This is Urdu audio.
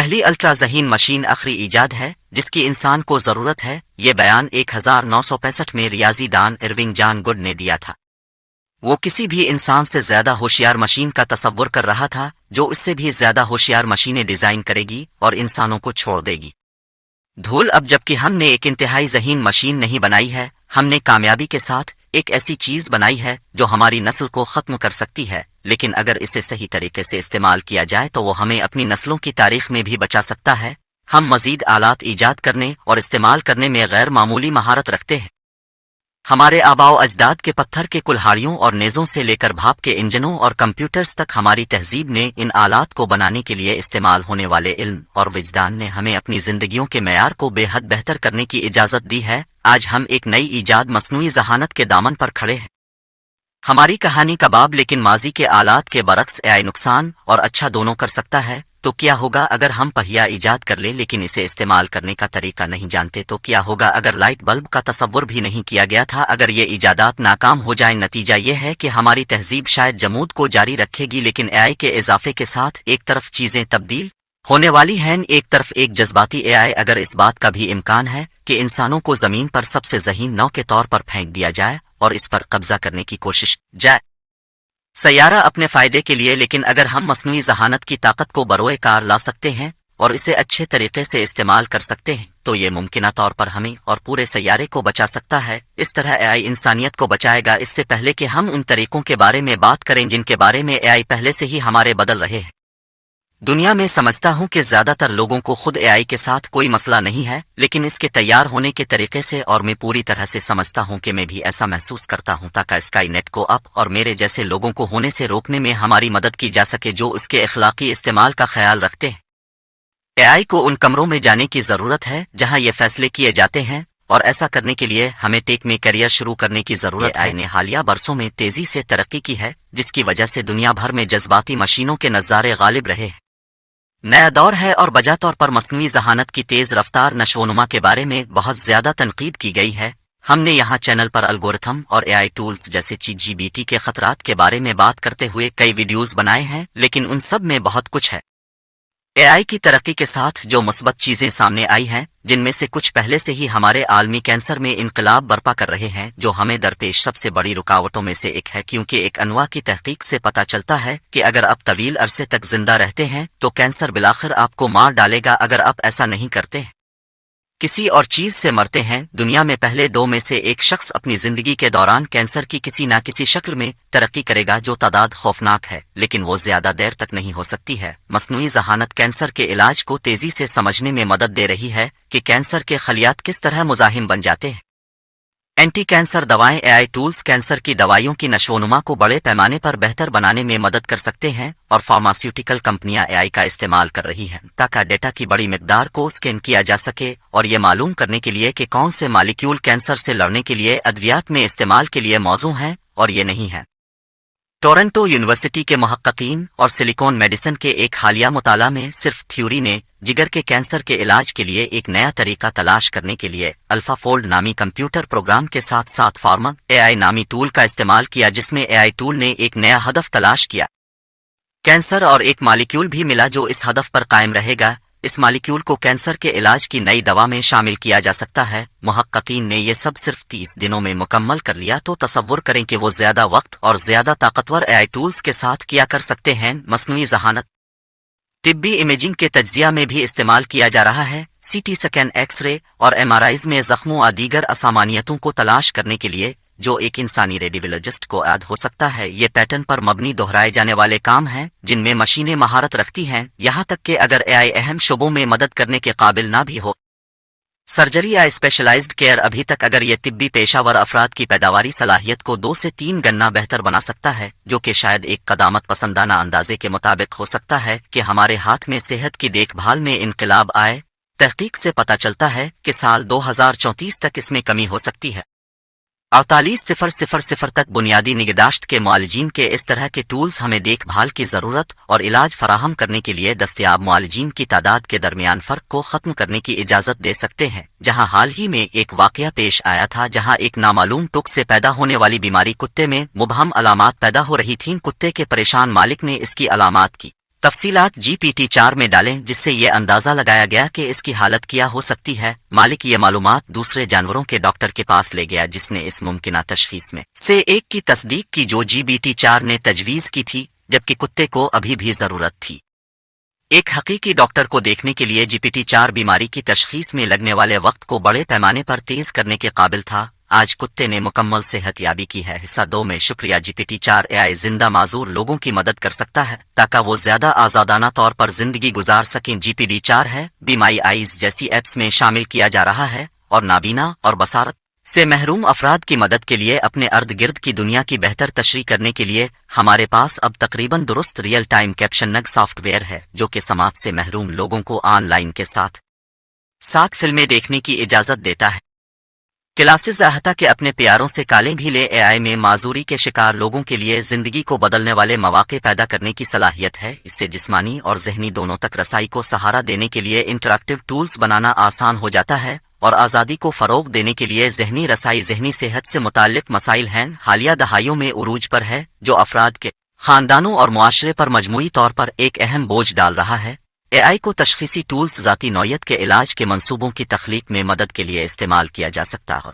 پہلی الٹرا ذہین مشین آخری ایجاد ہے جس کی انسان کو ضرورت ہے، یہ بیان 1965 میں ریاضی دان ارونگ جان گڈ نے دیا تھا۔ وہ کسی بھی انسان سے زیادہ ہوشیار مشین کا تصور کر رہا تھا جو اس سے بھی زیادہ ہوشیار مشینیں ڈیزائن کرے گی اور انسانوں کو چھوڑ دے گی دھول۔ اب جبکہ ہم نے ایک انتہائی ذہین مشین نہیں بنائی ہے، ہم نے کامیابی کے ساتھ ایک ایسی چیز بنائی ہے جو ہماری نسل کو ختم کر سکتی ہے، لیکن اگر اسے صحیح طریقے سے استعمال کیا جائے تو وہ ہمیں اپنی نسلوں کی تاریخ میں بھی بچا سکتا ہے۔ ہم مزید آلات ایجاد کرنے اور استعمال کرنے میں غیر معمولی مہارت رکھتے ہیں۔ ہمارے آباء و اجداد کے پتھر کے کلہاڑیوں اور نیزوں سے لے کر بھاپ کے انجنوں اور کمپیوٹرز تک، ہماری تہذیب نے ان آلات کو بنانے کے لیے استعمال ہونے والے علم اور وجدان نے ہمیں اپنی زندگیوں کے معیار کو بے حد بہتر کرنے کی اجازت دی ہے۔ آج ہم ایک نئی ایجاد مصنوعی ذہانت کے دامن پر کھڑے ہیں۔ ہماری کہانی کا باب لیکن ماضی کے آلات کے برعکس اے آئی نقصان اور اچھا دونوں کر سکتا ہے۔ تو کیا ہوگا اگر ہم پہیا ایجاد کر لیں لیکن اسے استعمال کرنے کا طریقہ نہیں جانتے؟ تو کیا ہوگا اگر لائٹ بلب کا تصور بھی نہیں کیا گیا تھا؟ اگر یہ ایجادات ناکام ہو جائیں، نتیجہ یہ ہے کہ ہماری تہذیب شاید جمود کو جاری رکھے گی، لیکن اے آئی کے اضافے کے ساتھ ایک طرف چیزیں تبدیل ہونے والی ہیں، ایک طرف ایک جذباتی اے آئی۔ اگر اس بات کا بھی امکان ہے کہ انسانوں کو زمین پر سب سے ذہین نو کے طور پر پھینک دیا جائے اور اس پر قبضہ کرنے کی کوشش جائے سیارہ اپنے فائدے کے لیے، لیکن اگر ہم مصنوعی ذہانت کی طاقت کو بروئے کار لا سکتے ہیں اور اسے اچھے طریقے سے استعمال کر سکتے ہیں تو یہ ممکنہ طور پر ہمیں اور پورے سیارے کو بچا سکتا ہے۔ اس طرح اے آئی انسانیت کو بچائے گا۔ اس سے پہلے کہ ہم ان طریقوں کے بارے میں بات کریں جن کے بارے میں اے آئی پہلے سے ہی ہمارے بدل رہے ہیں، دنیا میں سمجھتا ہوں کہ زیادہ تر لوگوں کو خود اے آئی کے ساتھ کوئی مسئلہ نہیں ہے، لیکن اس کے تیار ہونے کے طریقے سے اور میں پوری طرح سے سمجھتا ہوں کہ میں بھی ایسا محسوس کرتا ہوں تاکہ اسکائی نیٹ کو اپ اور میرے جیسے لوگوں کو ہونے سے روکنے میں ہماری مدد کی جا سکے جو اس کے اخلاقی استعمال کا خیال رکھتے ہیں۔ اے آئی کو ان کمروں میں جانے کی ضرورت ہے جہاں یہ فیصلے کیے جاتے ہیں، اور ایسا کرنے کے لیے ہمیں ٹیک میں کیریئر شروع کرنے کی ضرورت ہے۔ اے آئی نے حالیہ برسوں میں تیزی سے ترقی کی ہے جس کی وجہ سے دنیا بھر میں جذباتی مشینوں کے نظارے غالب رہے ہیں۔ نیا دور ہے اور بجا طور پر مصنوعی ذہانت کی تیز رفتار نشو و نما کے بارے میں بہت زیادہ تنقید کی گئی ہے۔ ہم نے یہاں چینل پر الگورتھم اور اے آئی ٹولز جیسے چیٹ جی پی ٹی کے خطرات کے بارے میں بات کرتے ہوئے کئی ویڈیوز بنائے ہیں، لیکن ان سب میں بہت کچھ ہے۔ اے آئی کی ترقی کے ساتھ جو مثبت چیزیں سامنے آئی ہیں، جن میں سے کچھ پہلے سے ہی ہمارے عالمی کینسر میں انقلاب برپا کر رہے ہیں، جو ہمیں درپیش سب سے بڑی رکاوٹوں میں سے ایک ہے، کیونکہ ایک انواع کی تحقیق سے پتہ چلتا ہے کہ اگر آپ طویل عرصے تک زندہ رہتے ہیں تو کینسر بالآخر آپ کو مار ڈالے گا۔ اگر آپ ایسا نہیں کرتے ہیں، کسی اور چیز سے مرتے ہیں۔ دنیا میں پہلے دو میں سے ایک شخص اپنی زندگی کے دوران کینسر کی کسی نہ کسی شکل میں ترقی کرے گا، جو تعداد خوفناک ہے، لیکن وہ زیادہ دیر تک نہیں ہو سکتی ہے۔ مصنوعی ذہانت کینسر کے علاج کو تیزی سے سمجھنے میں مدد دے رہی ہے کہ کینسر کے خلیات کس طرح مزاحم بن جاتے ہیں۔ اینٹی کینسر دوائیں اے آئی ٹولز کینسر کی دوائیوں کی نشو و نما کو بڑے پیمانے پر بہتر بنانے میں مدد کر سکتے ہیں، اور فارماسیوٹیکل کمپنیاں اے آئی کا استعمال کر رہی ہیں تاکہ ڈیٹا کی بڑی مقدار کو اسکین کیا جا سکے اور یہ معلوم کرنے کے لیے کہ کون سے مالیکیول کینسر سے لڑنے کے لیے ادویات میں استعمال کے لیے موزوں ہیں اور یہ نہیں ہے۔ ٹورنٹو یونیورسٹی کے محققین اور سلیکون میڈیسن کے ایک حالیہ مطالعہ میں صرف تھیوری نے جگر کے کینسر کے علاج کے لیے ایک نیا طریقہ تلاش کرنے کے لیے الفا فولڈ نامی کمپیوٹر پروگرام کے ساتھ ساتھ فارما اے آئی نامی ٹول کا استعمال کیا، جس میں اے آئی ٹول نے ایک نیا ہدف تلاش کیا، کینسر، اور ایک مالیکیول بھی ملا جو اس ہدف پر قائم رہے گا۔ اس مالیکیول کو کینسر کے علاج کی نئی دوا میں شامل کیا جا سکتا ہے۔ محققین نے یہ سب صرف 30 دنوں میں مکمل کر لیا، تو تصور کریں کہ وہ زیادہ وقت اور زیادہ طاقتور اے آئی ٹولز کے ساتھ کیا کر سکتے ہیں۔ مصنوعی ذہانت طبی امیجنگ کے تجزیہ میں بھی استعمال کیا جا رہا ہے۔ C T scan, X ray اور ایم آر آئیز میں زخموں اور دیگر اسامانیتوں کو تلاش کرنے کے لیے جو ایک انسانی ریڈیولوجسٹ کو عاد ہو سکتا ہے۔ یہ پیٹرن پر مبنی دہرائے جانے والے کام ہیں جن میں مشینیں مہارت رکھتی ہیں، یہاں تک کہ اگر اے آئی اہم شعبوں میں مدد کرنے کے قابل نہ بھی ہو۔ سرجری یا اسپیشلائزڈ کیئر ابھی تک، اگر یہ طبی پیشہ ور افراد کی پیداواری صلاحیت کو 2 سے 3 گنا بہتر بنا سکتا ہے، جو کہ شاید ایک قدامت پسندانہ اندازے کے مطابق ہو سکتا ہے کہ ہمارے ہاتھ میں صحت کی دیکھ بھال میں انقلاب آئے۔ تحقیق سے پتہ چلتا ہے کہ سال 2034 تک اس میں کمی ہو سکتی ہے۔ 48,000 تک بنیادی نگہداشت کے معالجین کے اس طرح کے ٹولز ہمیں دیکھ بھال کی ضرورت اور علاج فراہم کرنے کے لیے دستیاب معالجین کی تعداد کے درمیان فرق کو ختم کرنے کی اجازت دے سکتے ہیں۔ جہاں حال ہی میں ایک واقعہ پیش آیا تھا جہاں ایک نامعلوم ٹک سے پیدا ہونے والی بیماری کتے میں مبہم علامات پیدا ہو رہی تھیں۔ کتے کے پریشان مالک نے اس کی علامات کی تفصیلات GPT-4 میں ڈالیں جس سے یہ اندازہ لگایا گیا کہ اس کی حالت کیا ہو سکتی ہے۔ مالک یہ معلومات دوسرے جانوروں کے ڈاکٹر کے پاس لے گیا جس نے اس ممکنہ تشخیص میں سے ایک کی تصدیق کی جو GPT-4 نے تجویز کی تھی، جبکہ کتے کو ابھی بھی ضرورت تھی۔ ایک حقیقی ڈاکٹر کو دیکھنے کے لیے GPT-4 بیماری کی تشخیص میں لگنے والے وقت کو بڑے پیمانے پر تیز کرنے کے قابل تھا۔ آج کتے نے مکمل صحت یابی کی ہے۔ حصہ 2 میں شکریہ GPT-4 AI زندہ معذور لوگوں کی مدد کر سکتا ہے تاکہ وہ زیادہ آزادانہ طور پر زندگی گزار سکیں۔ GPT-4 ہے بی مائی آئیز جیسی ایپس میں شامل کیا جا رہا ہے اور نابینا اور بصارت سے محروم افراد کی مدد کے لیے اپنے ارد گرد کی دنیا کی بہتر تشریح کرنے کے لیے ہمارے پاس اب تقریباً درست ریئل ٹائم کیپشننگ سافٹ ویئر ہے جو کہ سماعت سے محروم لوگوں کو آن لائن کے ساتھ فلمیں دیکھنے کی اجازت دیتا ہے۔ کلاسز احاطہ کے اپنے پیاروں سے کالیں بھی لے اے آئی میں معذوری کے شکار لوگوں کے لیے زندگی کو بدلنے والے مواقع پیدا کرنے کی صلاحیت ہے۔ اس سے جسمانی اور ذہنی دونوں تک رسائی کو سہارا دینے کے لیے انٹریکٹیو ٹولز بنانا آسان ہو جاتا ہے اور آزادی کو فروغ دینے کے لیے ذہنی رسائی ذہنی صحت سے متعلق مسائل ہیں حالیہ دہائیوں میں عروج پر ہے جو افراد کے خاندانوں اور معاشرے پر مجموعی طور پر ایک اہم بوجھ ڈال رہا ہے۔ اے آئی کو تشخیصی ٹولز ذاتی نوعیت کے علاج کے منصوبوں کی تخلیق میں مدد کے لیے استعمال کیا جا سکتا ہے۔